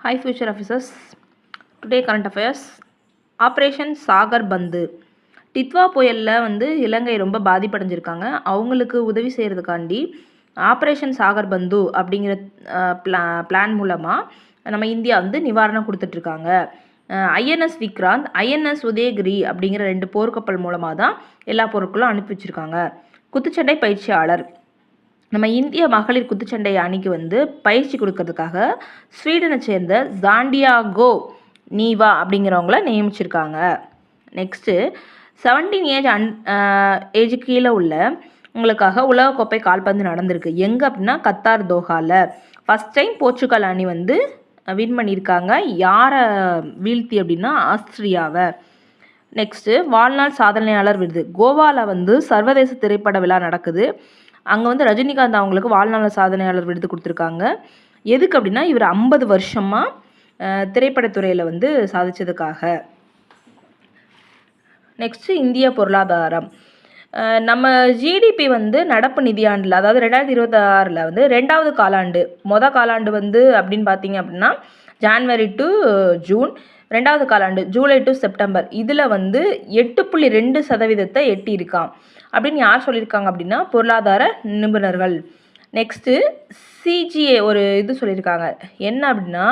Hi future officers. Today current affairs. Operation Sagar பந்து. டித்வா புயலில் இலங்கை ரொம்ப பாதிப்படைஞ்சிருக்காங்க. அவங்களுக்கு உதவி செய்கிறதுக்காண்டி ஆப்ரேஷன் சாகர் பந்து அப்படிங்கிற பிளான் மூலமாக நம்ம இந்தியா நிவாரணம் கொடுத்துட்ருக்காங்க. ஐஎன்எஸ் விக்ராந்த், ஐஎன்எஸ் உதயகிரி அப்படிங்கிற 2 போர்க்கப்பல் மூலமாக தான் எல்லா பொருட்களும் அனுப்பி வச்சுருக்காங்க. குத்துச்சண்டை பயிற்சியாளர் நம்ம இந்திய மகளிர் குத்துச்சண்டை அணிக்கு பயிற்சி கொடுக்கறதுக்காக ஸ்வீடனை சேர்ந்த ஜாண்டியாகோ நீவா அப்படிங்கிறவங்கள நியமிச்சிருக்காங்க. நெக்ஸ்ட்டு 17 ஏஜ் கீழே உள்ள உங்களுக்காக உலகக்கோப்பை கால்பந்து நடந்திருக்கு. எங்கே அப்படின்னா கத்தார் தோஹாவில். ஃபஸ்ட் டைம் போர்ச்சுகல் அணி வின் பண்ணியிருக்காங்க. யாரை வீழ்த்தி அப்படின்னா ஆஸ்திரியாவை. நெக்ஸ்ட்டு வாழ்நாள் சாதனையாளர் விருது. கோவாவில் சர்வதேச திரைப்பட விழா நடக்குது. அங்கே ரஜினிகாந்த் அவங்களுக்கு வாழ்நாள் சாதனையாளர் விருது கொடுத்துருக்காங்க. எதுக்கு அப்படின்னா இவர் 50 வருஷமாக திரைப்படத்துறையில் சாதித்ததுக்காக. நெக்ஸ்ட்டு இந்திய பொருளாதாரம். நம்ம ஜிடிபி நடப்பு நிதியாண்டில், அதாவது 2026 2வது காலாண்டு, காலாண்டு அப்படின்னு பார்த்தீங்க அப்படின்னா ஜான்வரி டு ஜூன், 2வது காலாண்டு ஜூலை டு செப்டம்பர், இதில் 8.2% எட்டியிருக்கான் அப்படின்னு யார் சொல்லியிருக்காங்க அப்படின்னா பொருளாதார நிபுணர்கள். நெக்ஸ்ட்டு சிஜிஏ ஒரு இது சொல்லியிருக்காங்க. என்ன அப்படின்னா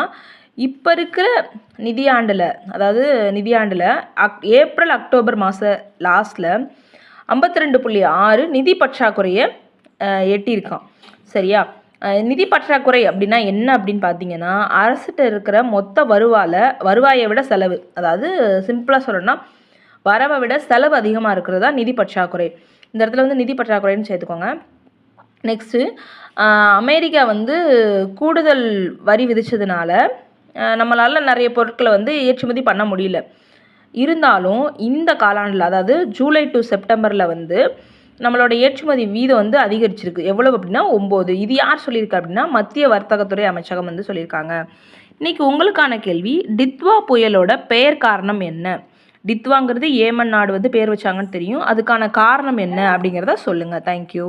இப்போ இருக்கிற நிதியாண்டில், அதாவது நிதியாண்டில் ஏப்ரல் அக்டோபர் மாத லாஸ்ட்டில் 52.6 நிதி பற்றாக்குறையை எட்டியிருக்கான். சரியா? நிதி பற்றாக்குறை அப்படின்னா என்ன அப்படின்னு பார்த்தீங்கன்னா அரசுகிட்ட இருக்கிற மொத்த வருவாயை விட செலவு, அதாவது சிம்பிளாக சொல்லணும்னா வரவை விட செலவு அதிகமாக இருக்கிறது தான் நிதி பற்றாக்குறை. இந்த இடத்துல நிதி பற்றாக்குறைன்னு சேர்த்துக்கோங்க. நெக்ஸ்ட்டு அமெரிக்கா கூடுதல் வரி விதித்ததுனால நம்மளால் நிறைய பொருட்களை ஏற்றுமதி பண்ண முடியல. இருந்தாலும் இந்த காலாண்டில், அதாவது ஜூலை டு செப்டம்பரில் நம்மளோட ஏற்றுமதி வீதம் அதிகரிச்சிருக்கு. எவ்வளவு அப்படின்னா 9. இது யார் சொல்லியிருக்கா அப்படின்னா மத்திய வர்த்தகத்துறை அமைச்சகம் சொல்லியிருக்காங்க. இன்றைக்கி உங்களுக்கான கேள்வி, டித்வா புயலோட பெயர் காரணம் என்ன? டித்வாங்கிறது ஏமன் நாடு பேர் வச்சாங்கன்னு தெரியும். அதுக்கான காரணம் என்ன அப்படிங்கிறத சொல்லுங்கள். தேங்க்யூ.